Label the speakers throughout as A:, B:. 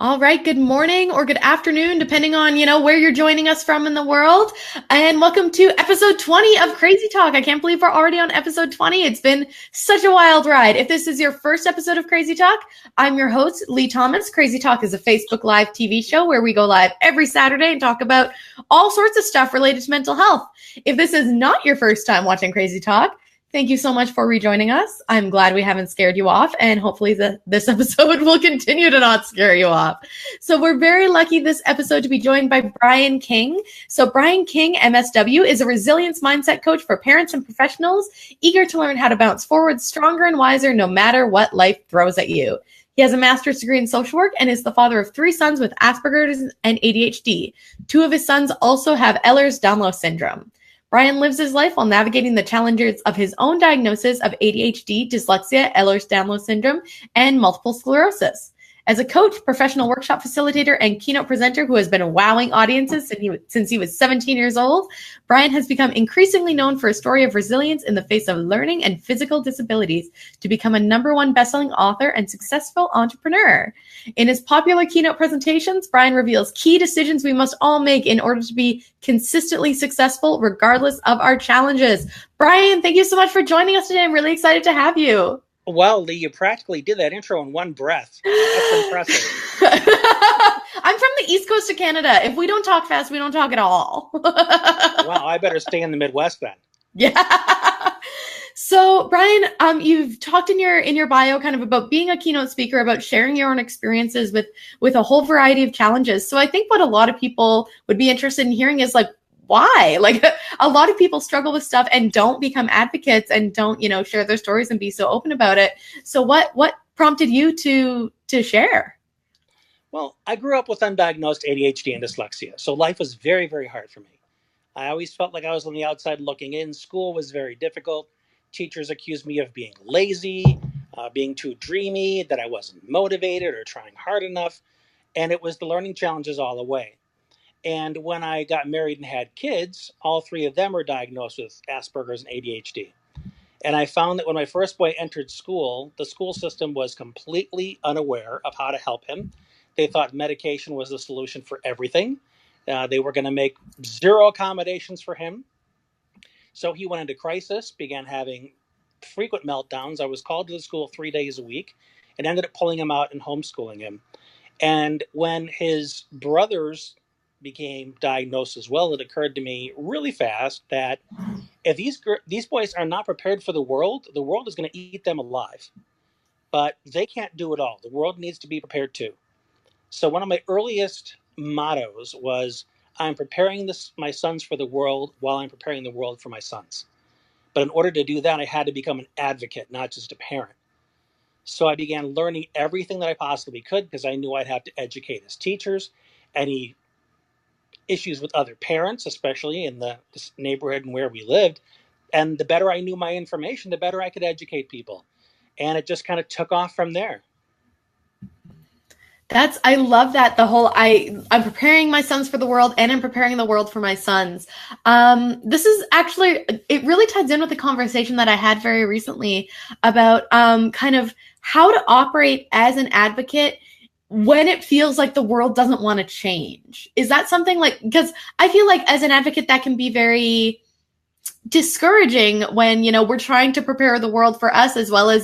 A: All right, good morning or good afternoon, depending on, where you're joining us from in the world. And welcome to episode 20 of Crazy Talk. I can't believe we're already on episode 20. It's been such a wild ride. If this is your first episode of Crazy Talk, I'm your host, Lee Thomas. Crazy Talk is a Facebook Live TV show where we go live every Saturday and talk about all sorts of stuff related to mental health. If this is not your first time watching Crazy Talk, thank you so much for rejoining us. I'm glad we haven't scared you off, and hopefully this episode will continue to not scare you off. So we're very lucky this episode to be joined by Brian King. So Brian King, MSW, is a resilience mindset coach for parents and professionals eager to learn how to bounce forward stronger and wiser no matter what life throws at you. He has a master's degree in social work and is the father of 3 sons with Asperger's and ADHD. 2 of his sons also have Ehlers-Danlos syndrome. Brian lives his life while navigating the challenges of his own diagnosis of ADHD, dyslexia, Ehlers-Danlos syndrome, and multiple sclerosis. As a coach, professional workshop facilitator, and keynote presenter who has been wowing audiences since he was 17 years old, Brian has become increasingly known for a story of resilience in the face of learning and physical disabilities to become a #1 best-selling author and successful entrepreneur. In his popular keynote presentations, Brian reveals key decisions we must all make in order to be consistently successful regardless of our challenges. Brian, thank you so much for joining us today. I'm really excited to have you.
B: Well, Lee, you practically did that intro in one breath. That's impressive.
A: I'm from the East Coast of Canada. If we don't talk fast, we don't talk at all.
B: Wow, I better stay in the Midwest then.
A: Yeah. So, Brian, you've talked in your bio kind of about being a keynote speaker, about sharing your own experiences with a whole variety of challenges. So, I think what a lot of people would be interested in hearing is like, why? Like, a lot of people struggle with stuff and don't become advocates and don't, share their stories and be so open about it. So, what prompted you to share?
B: Well, I grew up with undiagnosed ADHD and dyslexia, so life was very, very hard for me. I always felt like I was on the outside looking in. School was very difficult. Teachers accused me of being lazy, being too dreamy, that I wasn't motivated or trying hard enough, and it was the learning challenges all the way. And when I got married and had kids, all 3 of them were diagnosed with Asperger's and ADHD. And I found that when my first boy entered school, the school system was completely unaware of how to help him. They thought medication was the solution for everything. They were going to make 0 accommodations for him. So he went into crisis, began having frequent meltdowns. I was called to the school 3 days a week and ended up pulling him out and homeschooling him. And when his brothers became diagnosed as well, it occurred to me really fast that if these boys are not prepared for the world is going to eat them alive. But they can't do it all. The world needs to be prepared too. So one of my earliest mottos was, I'm preparing my sons for the world while I'm preparing the world for my sons. But in order to do that, I had to become an advocate, not just a parent. So I began learning everything that I possibly could because I knew I'd have to educate as teachers, any issues with other parents, especially in this neighborhood and where we lived. And the better I knew my information, the better I could educate people. And it just kind of took off from there.
A: I love that. I'm preparing my sons for the world and I'm preparing the world for my sons. This is actually, it really ties in with the conversation that I had very recently about, kind of how to operate as an advocate when it feels like the world doesn't want to change. Is that something because I feel like as an advocate, that can be very discouraging when we're trying to prepare the world for us as well as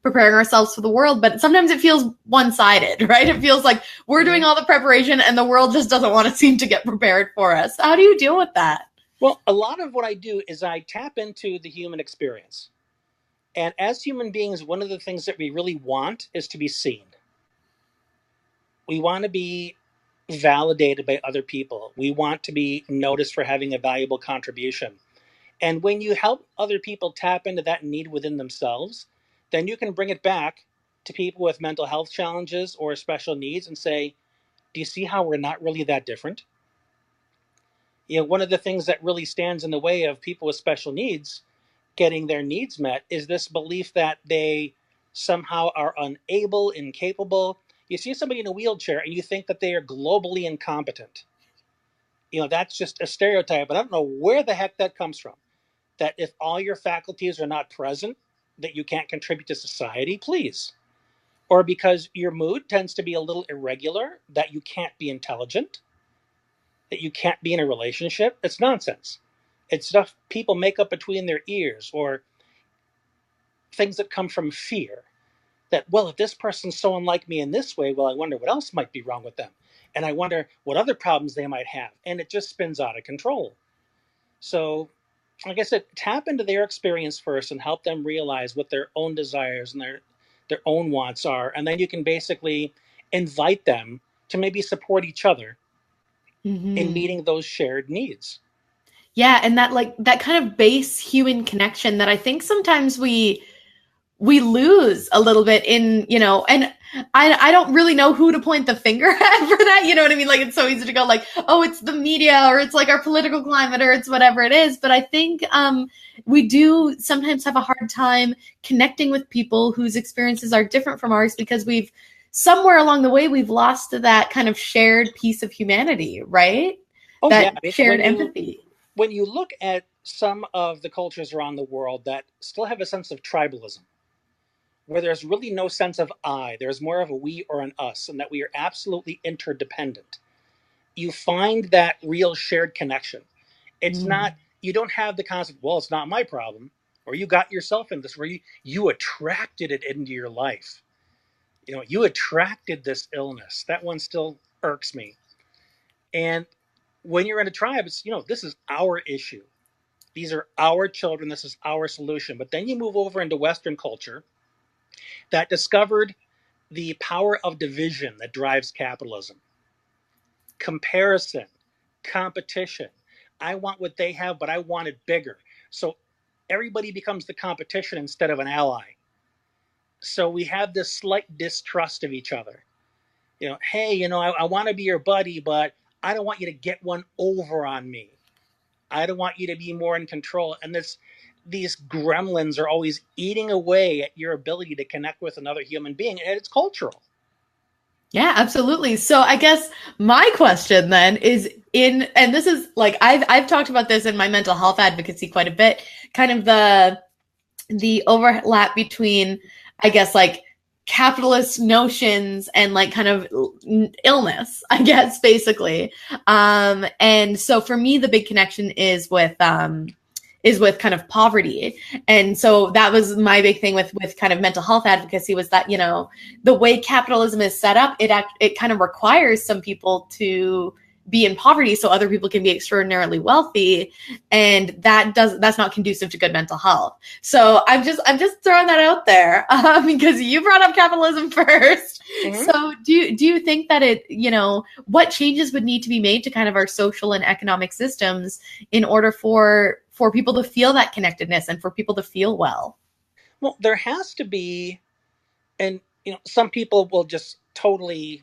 A: preparing ourselves for the world, but sometimes it feels one-sided, right? It feels like we're doing all the preparation and the world just doesn't want to seem to get prepared for us. How do you deal with that?
B: Well, a lot of what I do is I tap into the human experience. And as human beings, one of the things that we really want is to be seen. We want to be validated by other people. We want to be noticed for having a valuable contribution. And when you help other people tap into that need within themselves, then you can bring it back to people with mental health challenges or special needs and say, do you see how we're not really that different? One of the things that really stands in the way of people with special needs getting their needs met is this belief that they somehow are unable, incapable. You see somebody in a wheelchair and you think that they are globally incompetent. That's just a stereotype. And I don't know where the heck that comes from. That if all your faculties are not present, that you can't contribute to society, please. or because your mood tends to be a little irregular, that you can't be intelligent, that you can't be in a relationship. It's nonsense. It's stuff people make up between their ears, or things that come from fear. That, well, if this person's so unlike me in this way, well, I wonder what else might be wrong with them. And I wonder what other problems they might have. And it just spins out of control. So, like I said, tap into their experience first and help them realize what their own desires and their own wants are. And then you can basically invite them to maybe support each other in
A: Hmm.
B: meeting those shared needs.
A: Yeah, and that like that kind of base human connection that I think sometimes we lose a little bit in, and I don't really know who to point the finger at for that. You know what I mean? Like it's so easy to go like, oh, it's the media or it's like our political climate or it's whatever it is. But I think we do sometimes have a hard time connecting with people whose experiences are different from ours because we've somewhere along the way we've lost that kind of shared piece of humanity, right?
B: Oh yeah,
A: That
B: I mean,
A: shared empathy.
B: when you look at some of the cultures around the world that still have a sense of tribalism, where there's really no sense of I, there's more of a we or an us, and that we are absolutely interdependent, you find that real shared connection. It's
A: Mm.
B: not, you don't have the concept, well, it's not my problem, or you got yourself in this, where you attracted it into your life. You attracted this illness. That one still irks me. And when you're in a tribe, it's, this is our issue. These are our children. This is our solution. But then you move over into Western culture that discovered the power of division that drives capitalism, comparison, competition. I want what they have, but I want it bigger. So everybody becomes the competition instead of an ally. So we have this slight distrust of each other. Hey, I want to be your buddy, but I don't want you to get one over on me. I don't want you to be more in control. And these gremlins are always eating away at your ability to connect with another human being, and it's cultural.
A: Yeah, absolutely. So I guess my question then is and this is like I've talked about this in my mental health advocacy quite a bit, kind of the overlap between, I guess, like capitalist notions and like kind of illness, I guess, basically. And so for me, the big connection is with kind of poverty. And so that was my big thing with kind of mental health advocacy was that, the way capitalism is set up, it kind of requires some people to be in poverty so other people can be extraordinarily wealthy, and that's not conducive to good mental health. So I'm just throwing that out there because you brought up capitalism first.
B: Mm-hmm.
A: So do you think that what changes would need to be made to kind of our social and economic systems in order for people to feel that connectedness and for people to feel well?
B: Well, there has to be, and some people will just totally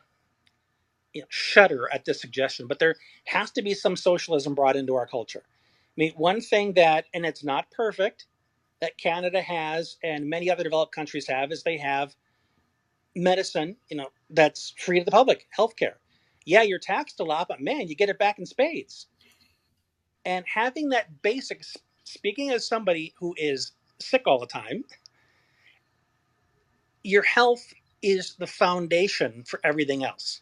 B: shudder at this suggestion, but there has to be some socialism brought into our culture. I mean, one thing that, and it's not perfect, that Canada has and many other developed countries have is they have medicine, that's free to the public, healthcare. Yeah, you're taxed a lot, but man, you get it back in spades. And having that basic, speaking as somebody who is sick all the time, your health is the foundation for everything else.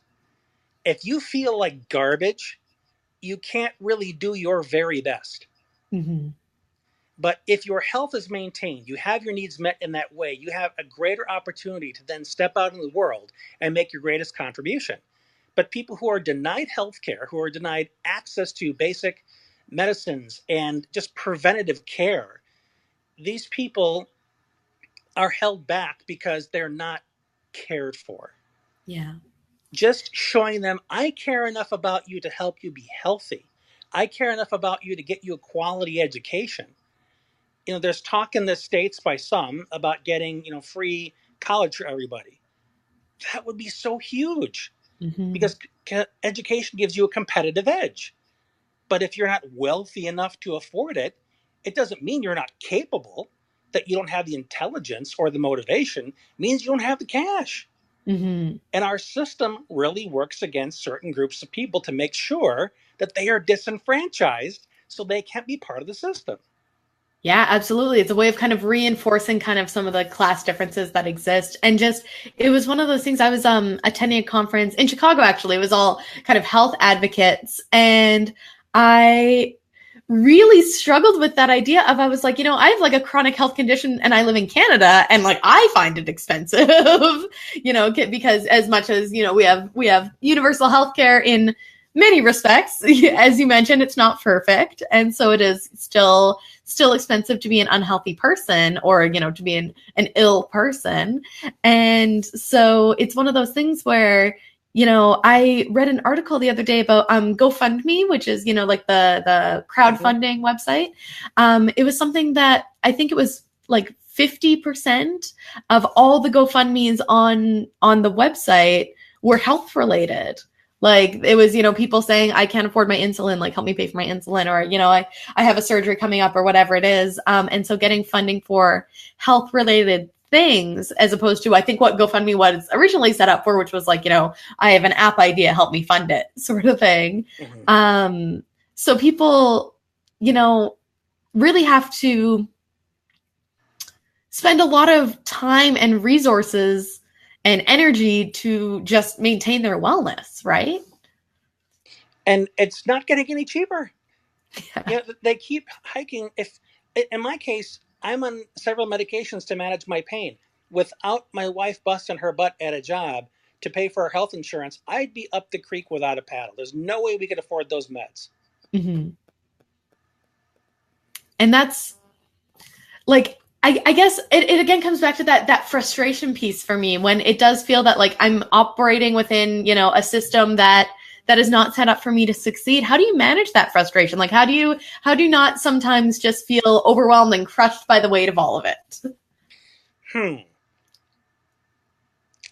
B: If you feel like garbage, you can't really do your very best.
A: Mm-hmm.
B: But if your health is maintained, you have your needs met in that way, you have a greater opportunity to then step out in the world and make your greatest contribution. But people who are denied health care, who are denied access to basic medicines and just preventative care, these people are held back because they're not cared for.
A: Yeah.
B: Just showing them, I care enough about you to help you be healthy. I care enough about you to get you a quality education. There's talk in the States by some about getting, free college for everybody. That would be so huge
A: Mm-hmm.
B: because education gives you a competitive edge. But if you're not wealthy enough to afford it, it doesn't mean you're not capable, that you don't have the intelligence or the motivation, it means you don't have the cash.
A: Mm-hmm.
B: And our system really works against certain groups of people to make sure that they are disenfranchised so they can't be part of the system.
A: Yeah, absolutely. It's a way of kind of reinforcing kind of some of the class differences that exist. And just it was one of those things. I was attending a conference in Chicago actually. It was all kind of health advocates, and I really struggled with that idea of I was like, I have like a chronic health condition and I live in Canada and like I find it expensive, because as much as, we have universal healthcare in many respects, as you mentioned, it's not perfect. And so it is still expensive to be an unhealthy person or, to be an ill person. And so it's one of those things where I read an article the other day about GoFundMe, which is, like the
B: Hmm.
A: crowdfunding website. It was something that I think it was like 50% of all the GoFundMe's on the website were health related. Like it was, people saying, I can't afford my insulin, like help me pay for my insulin, or, I have a surgery coming up or whatever it is. And so getting funding for health related things as opposed to I think what GoFundMe was originally set up for, which was like, I have an app idea, help me fund it, sort of thing.
B: Hmm.
A: So people, you know, really have to spend a lot of time and resources and energy to just maintain their wellness, right?
B: And it's not getting any cheaper.
A: Yeah.
B: They keep hiking. If in my case, I'm on several medications to manage my pain. Without my wife busting her butt at a job to pay for her health insurance, I'd be up the creek without a paddle. There's no way we could afford those meds.
A: Mm-hmm. And that's like I guess it again comes back to that frustration piece for me when it does feel that like I'm operating within a system that is not set up for me to succeed. How do you manage that frustration? Like how do you not sometimes just feel overwhelmed and crushed by the weight of all of it?
B: Hmm.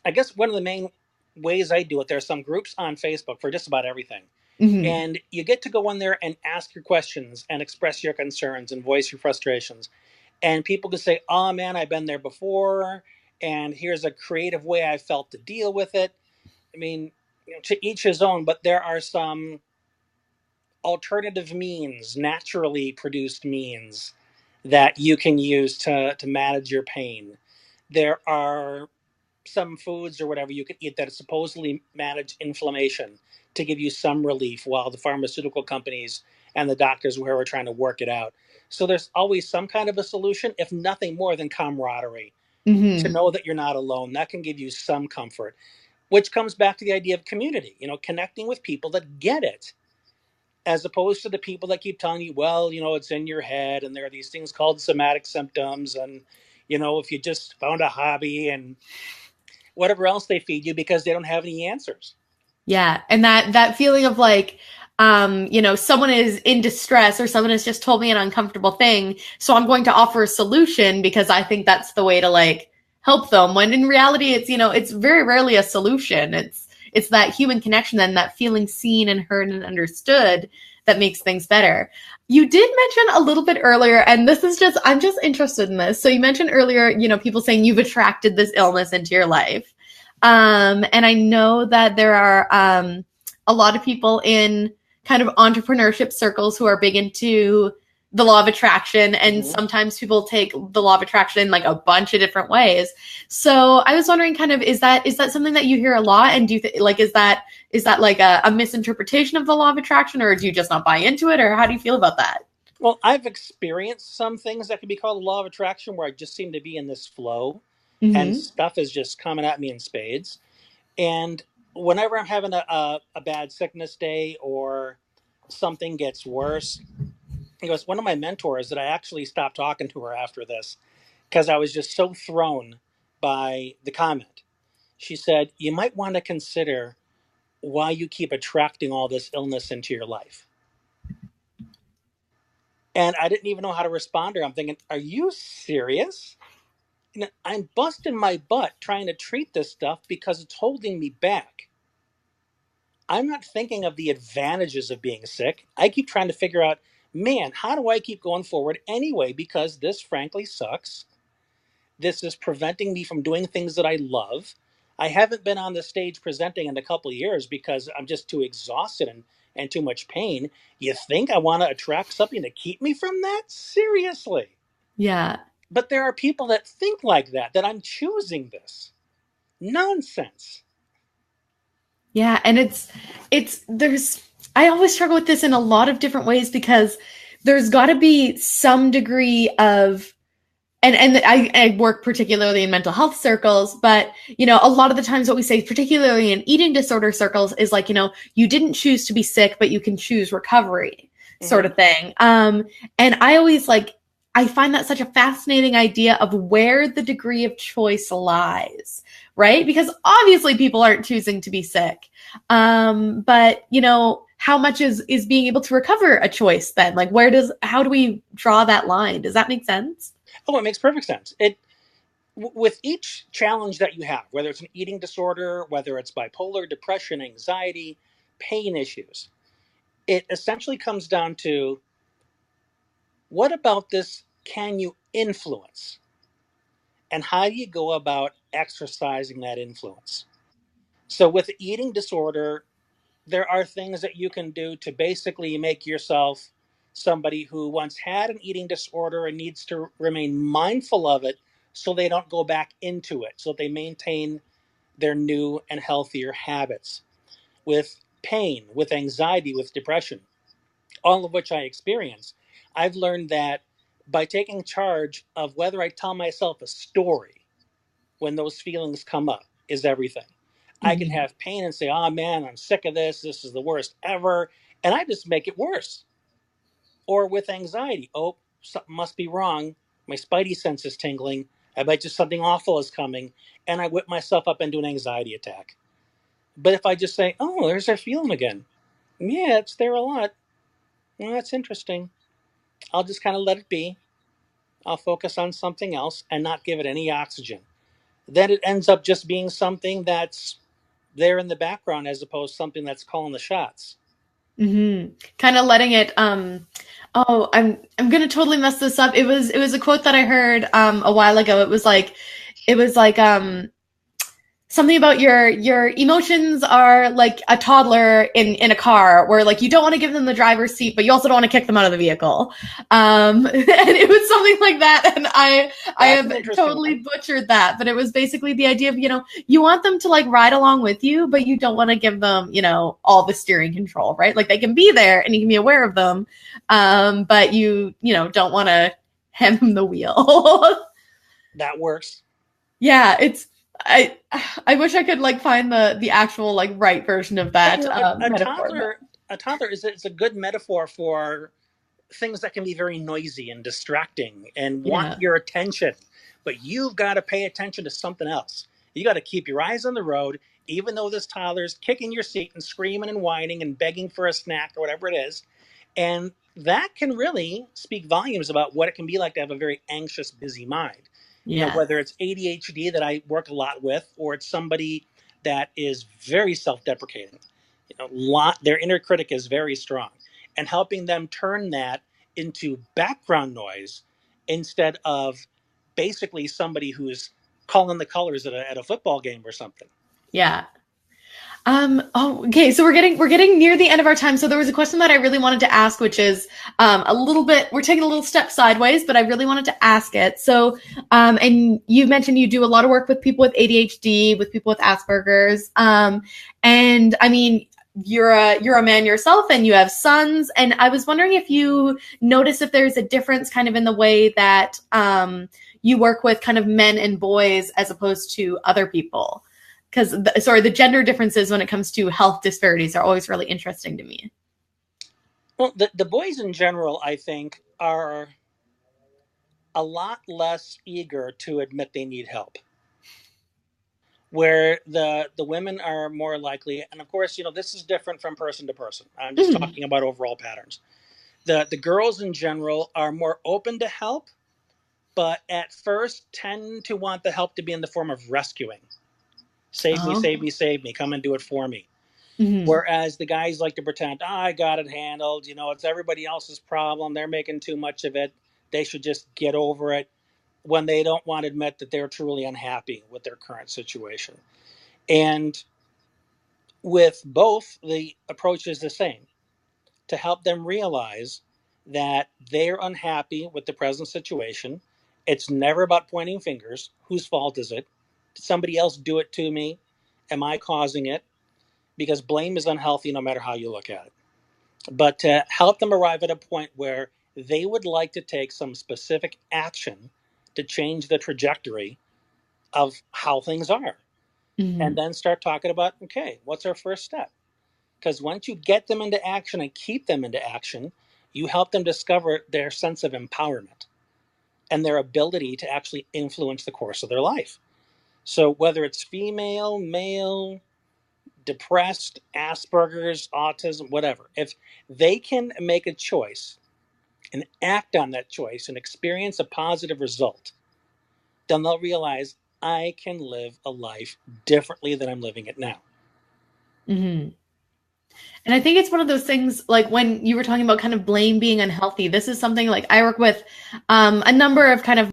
B: I guess one of the main ways I do it, there are some groups on Facebook for just about everything.
A: Mm-hmm.
B: And you get to go in there and ask your questions and express your concerns and voice your frustrations. And people can say, oh man, I've been there before. And here's a creative way I felt to deal with it. I mean, to each his own, but there are some alternative means, naturally produced means that you can use to manage your pain. There are some foods or whatever you can eat that supposedly manage inflammation to give you some relief while the pharmaceutical companies and the doctors who are trying to work it out. So there's always some kind of a solution, if nothing more than camaraderie, to
A: Mm-hmm.
B: know that you're not alone. That can give you some comfort, which comes back to the idea of community, connecting with people that get it, as opposed to the people that keep telling you, well, it's in your head and there are these things called somatic symptoms. And, if you just found a hobby and whatever else they feed you because they don't have any answers.
A: Yeah, and that feeling of like someone is in distress or someone has just told me an uncomfortable thing, so I'm going to offer a solution because I think that's the way to like help them. When in reality it's very rarely a solution. It's that human connection and that feeling seen and heard and understood that makes things better. You did mention a little bit earlier, and this is just I'm just interested in this. So you mentioned earlier, people saying you've attracted this illness into your life. And I know that there are a lot of people in kind of entrepreneurship circles who are big into the law of attraction. And
B: Mm-hmm.
A: sometimes people take the law of attraction in like a bunch of different ways. So I was wondering kind of, is that something that you hear a lot? And do you like, is that like a misinterpretation of the law of attraction, or do you just not buy into it? Or how do you feel about that?
B: Well, I've experienced some things that could be called the law of attraction where I just seem to be in this flow and
A: Mm-hmm.
B: stuff is just coming at me in spades. And whenever I'm having a bad sickness day or something gets worse, he goes, one of my mentors that I actually stopped talking to her after this because I was just so thrown by the comment. She said, you might want to consider why you keep attracting all this illness into your life. And I didn't even know how to respond to her. I'm thinking, are you serious? I'm busting my butt trying to treat this stuff because it's holding me back. I'm not thinking of the advantages of being sick. I keep trying to figure out, man, how do I keep going forward anyway? Because this frankly sucks. This is preventing me from doing things that I love. I haven't been on the stage presenting in a couple of years because I'm just too exhausted and too much pain. You think I want to attract something to keep me from that? Seriously.
A: Yeah.
B: But there are people that think like that I'm choosing this. Nonsense.
A: Yeah, and it's there's I always struggle with this in a lot of different ways because there's got to be some degree of and I work particularly in mental health circles, but a lot of the times what we say, particularly in eating disorder circles, is like, you didn't choose to be sick, but you can choose recovery, sort
B: Hmm.
A: of thing. And I always I find that such a fascinating idea of where the degree of choice lies, right? Because obviously people aren't choosing to be sick. But how much is being able to recover a choice then? Like how do we draw that line? Does that make sense?
B: Oh, it makes perfect sense. With each challenge that you have, whether it's an eating disorder, whether it's bipolar, depression, anxiety, pain issues, it essentially comes down to what about this can you influence? And how do you go about exercising that influence? So, with the eating disorder, there are things that you can do to basically make yourself somebody who once had an eating disorder and needs to remain mindful of it so they don't go back into it, so they maintain their new and healthier habits. With pain, with anxiety, with depression, all of which I experience, I've learned that by taking charge of whether I tell myself a story when those feelings come up is everything. I can
A: Mhm.
B: have pain and say, oh man, I'm sick of this. This is the worst ever. And I just make it worse. Or with anxiety, oh, something must be wrong. My spidey sense is tingling. I bet you something awful is coming. And I whip myself up into an anxiety attack. But if I just say, oh, there's that feeling again. Yeah, it's there a lot. Well, that's interesting. I'll just kind of let it be. I'll focus on something else and not give it any oxygen. Then it ends up just being something that's there in the background as opposed to something that's calling the shots.
A: Kind of letting it oh, I'm going to totally mess this up. It was a quote that I heard a while ago. It was like something about your emotions are like a toddler in a car where like you don't want to give them the driver's seat but you also don't want to kick them out of the vehicle, and it was something like that, and I
B: That's
A: have
B: an interesting
A: totally
B: one.
A: butchered that, but it was basically the idea of you want them to like ride along with you but you don't want to give them all the steering control, right? Like they can be there and you can be aware of them, but you don't want to hand them the wheel.
B: That works.
A: Yeah, it's I I wish I could like find the actual like right version of
B: But
A: that
B: a
A: metaphor. But
B: toddler is a good metaphor for things that can be very noisy and distracting and want
A: yeah,
B: your attention. But you've got to pay attention to something else. You got to keep your eyes on the road, even though this toddler's kicking your seat and screaming and whining and begging for a snack or whatever it is. And that can really speak volumes about what it can be like to have a very anxious, busy mind.
A: yeah,
B: Whether it's ADHD that I work a lot with, or it's somebody that is very self deprecating. Their inner critic is very strong. And helping them turn that into background noise instead of basically somebody who's calling the colors at a football game or something.
A: yeah. Oh, okay. So we're getting near the end of our time. So there was a question that I really wanted to ask, which is a little bit. We're taking a little step sideways, but I really wanted to ask it. So, and you mentioned you do a lot of work with people with ADHD, with people with Asperger's, and I mean. You're a man yourself and you have sons, and I was wondering if you notice if there's a difference kind of in the way that you work with kind of men and boys as opposed to other people, because sorry, the gender differences when it comes to health disparities are always really interesting to me.
B: Well, the boys in general, I think, are a lot less eager to admit they need help. Where the women are more likely, and of course, this is different from person to person. I'm just
A: Mm.
B: talking about overall patterns. The girls in general are more open to help, but at first tend to want the help to be in the form of rescuing. Save me,
A: Oh.
B: save me, save me. Come and do it for me.
A: Mm-hmm.
B: Whereas the guys like to pretend, I got it handled. It's everybody else's problem. They're making too much of it. They should just get over it when they don't want to admit that they're truly unhappy with their current situation. And with both, the approach is the same, to help them realize that they're unhappy with the present situation. It's never about pointing fingers. Whose fault is it? Did somebody else do it to me? Am I causing it? Because blame is unhealthy no matter how you look at it. But to help them arrive at a point where they would like to take some specific action to change the trajectory of how things are. And then start talking about, okay, what's our first step? Because once you get them into action and keep them into action, you help them discover their sense of empowerment and their ability to actually influence the course of their life. So whether it's female, male, depressed, Asperger's, autism, whatever, if they can make a choice and act on that choice and experience a positive result, then they'll realize I can live a life differently than I'm living it now.
A: Mm-hmm. And I think it's one of those things, like when you were talking about kind of blame being unhealthy, this is something like I work with a number of kind of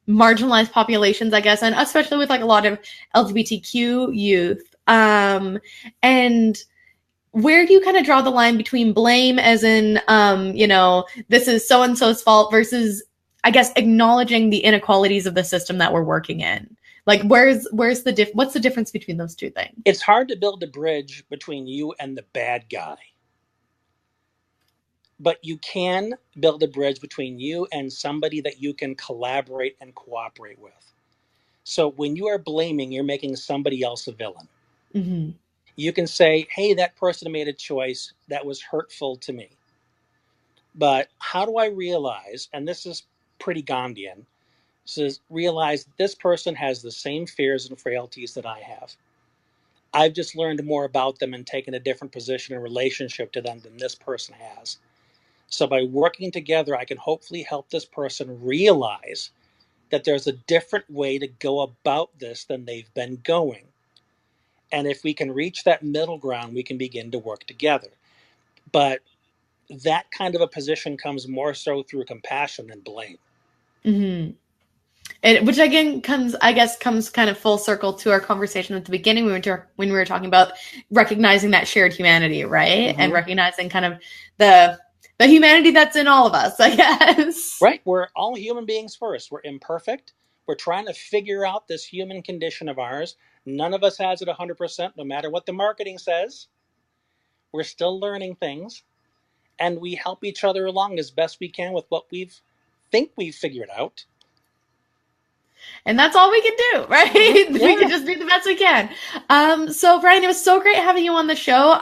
A: marginalized populations, I guess, and especially with like a lot of LGBTQ youth. And where do you kind of draw the line between blame as in, this is so-and-so's fault versus, I guess, acknowledging the inequalities of the system that we're working in? Like, what's the difference between those two things?
B: It's hard to build a bridge between you and the bad guy. But you can build a bridge between you and somebody that you can collaborate and cooperate with. So when you are blaming, you're making somebody else a villain.
A: Mm-hmm.
B: You can say, hey, that person made a choice that was hurtful to me. But how do I realize, and this is pretty Gandhian, says realize this person has the same fears and frailties that I have. I've just learned more about them and taken a different position in relationship to them than this person has. So by working together, I can hopefully help this person realize that there's a different way to go about this than they've been going. And if we can reach that middle ground, we can begin to work together. But that kind of a position comes more so through compassion than blame.
A: Mm-hmm. Which again comes kind of full circle to our conversation at the beginning when we were talking about recognizing that shared humanity, right? Mm-hmm. And recognizing kind of the humanity that's in all of us, I guess.
B: Right. We're all human beings first. We're imperfect. We're trying to figure out this human condition of ours. None of us has it 100%, no matter what the marketing says. We're still learning things. And we help each other along as best we can with what we think we've figured out.
A: And that's all we can do, right? Yeah. We can just do the best we can. So Brian, it was so great having you on the show.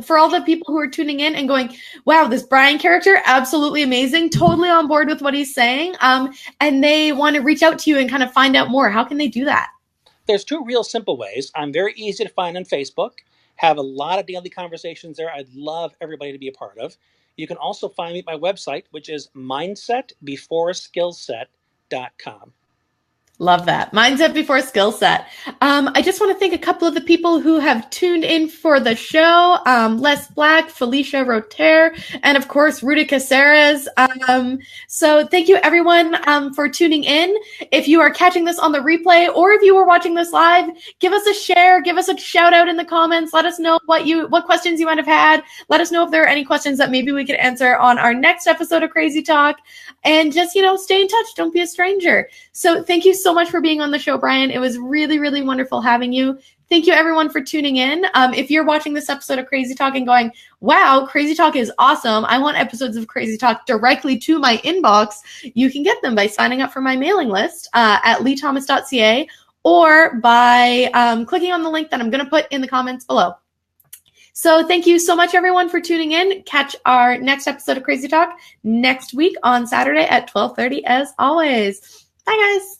A: For all the people who are tuning in and going, wow, this Brian character, absolutely amazing. Totally on board with what he's saying. And they want to reach out to you and kind of find out more. How can they do that?
B: There's two real simple ways. I'm very easy to find on Facebook. Have a lot of daily conversations there. I'd love everybody to be a part of. You can also find me at my website, which is mindsetbeforeskillset.com.
A: Love that. Mindset before skill set. I just want to thank a couple of the people who have tuned in for the show. Les Black, Felicia Roter, and of course, Rudy Caceres. So thank you everyone for tuning in. If you are catching this on the replay or if you are watching this live, give us a share, give us a shout out in the comments. Let us know what questions you might have had. Let us know if there are any questions that maybe we could answer on our next episode of Crazy Talk. And just, stay in touch. Don't be a stranger. So thank you so much for being on the show, Brian. It was really, really wonderful having you. Thank you, everyone, for tuning in. If you're watching this episode of Crazy Talk and going, wow, Crazy Talk is awesome, I want episodes of Crazy Talk directly to my inbox, you can get them by signing up for my mailing list at leethomas.ca or by clicking on the link that I'm going to put in the comments below. So thank you so much, everyone, for tuning in. Catch our next episode of Crazy Talk next week on Saturday at 12:30 as always. Bye, guys.